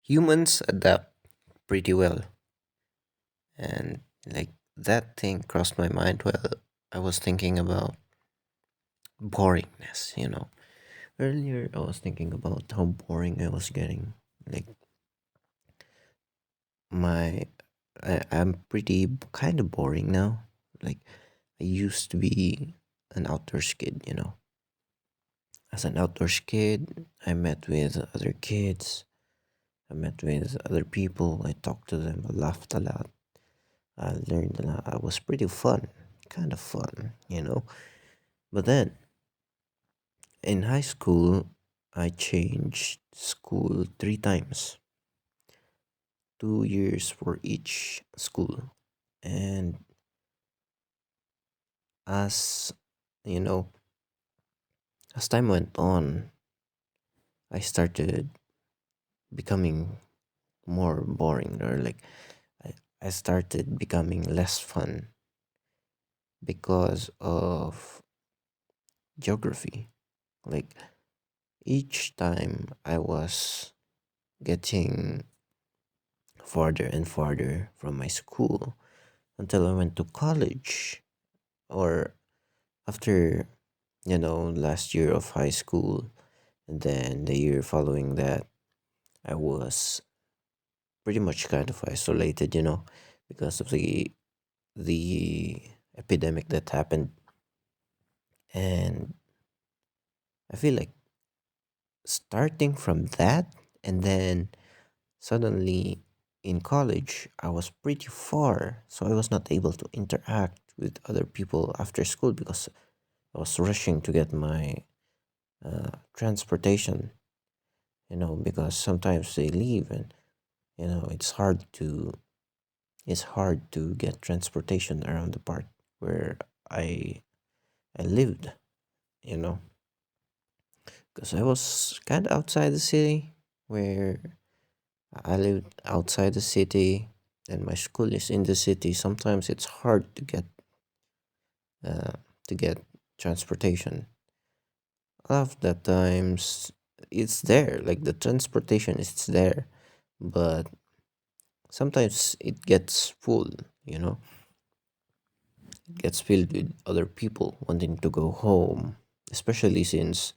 Humans adapt pretty well, and like that thing crossed my mind while I was thinking about boringness. Earlier, I was thinking about how boring I was getting. Like I'm pretty kind of boring now. Like I used to be an outdoors kid. As an outdoors kid, I met with other kids. I met with other people. I talked to them. I laughed a lot. I learned a lot. It was pretty fun, kind of fun. But then in high school, I changed school 3 times, 2 years for each school. And as you know, as time went on, I started becoming more boring, or like I, I started becoming less fun because of geography. Like each time I was getting farther and farther from my school until I went to college, or after last year of high school, and then the year following that I was pretty much kind of isolated, because of the epidemic that happened. And I feel like starting from that, and then suddenly in college I was pretty far, so I was not able to interact with other people after school because I was rushing to get my transportation, because sometimes they leave, and it's hard to get transportation around the part where I I lived, you know, because I was kind of outside the city, where I lived outside the city and my school is in the city. Sometimes it's hard uh, to get transportation. A lot of the times it's there, like the transportation is there, but sometimes it gets full, you know, it gets filled with other people wanting to go home, especially since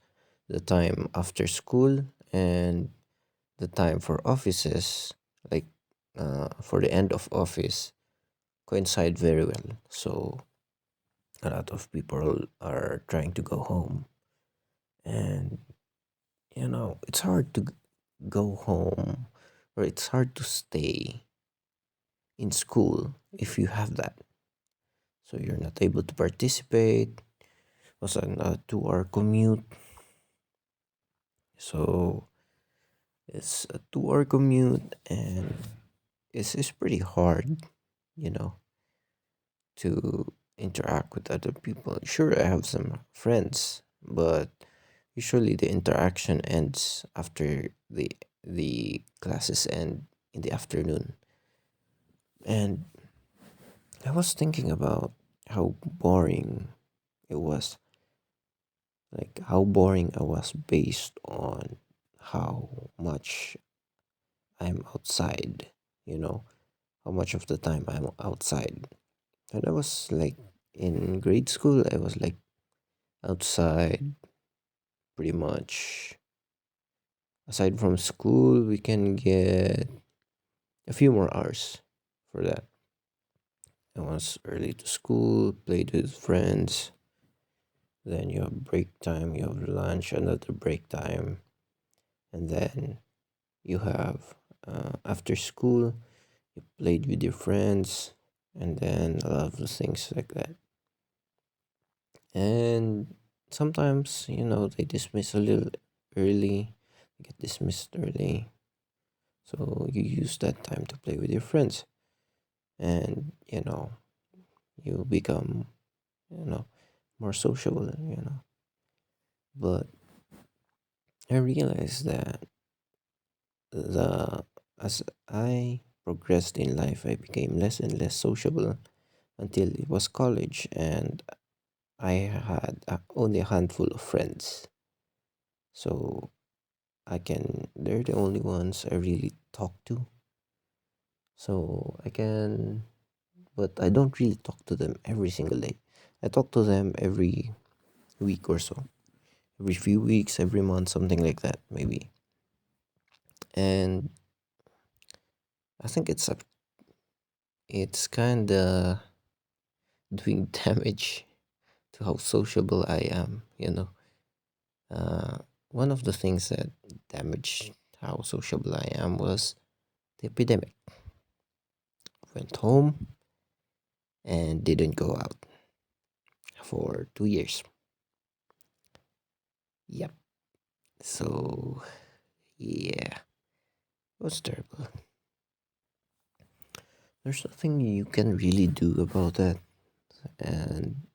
the time after school and the time for offices, like for the end of office, coincide very well. So a lot of people are trying to go home, and it's hard to go home, or it's hard to stay in school if you have that. So you're not able to participate. Was an 2 hour commute. So it's a 2 hour commute, and it's pretty hard, you know, to interact with other people. Sure, I have some friends, but usually the interaction ends after the classes end in the afternoon. And I was thinking about how boring it was, like how boring I was based on how much I'm outside, you know, how much of the time I'm outside. And I was like in grade school, I was like outside pretty much. Aside from school, we can get a few more hours for that. I was early to school, played with friends, then you have break time, you have lunch, another break time, and then you have after school, you played with your friends, and then a lot of the things like that. And sometimes, they dismiss a little early, get dismissed early. So you use that time to play with your friends, and you become, you know, more sociable. But I realized that the as I progressed in life, I became less and less sociable until it was college, and I had only a handful of friends. So they're the only ones I really talk to. So I can, but I don't really talk to them every single day. I talk to them every week or so, every few weeks, every month, something like that, maybe. And I think it's kind of doing damage to how sociable I am. Uh, One of the things that damaged how sociable I am was the epidemic. Went home and didn't go out for 2 years. Yep. So yeah, it was terrible. There's nothing you can really do about that, and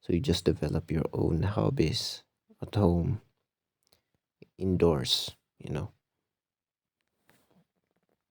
so you just develop your own hobbies at home, indoors.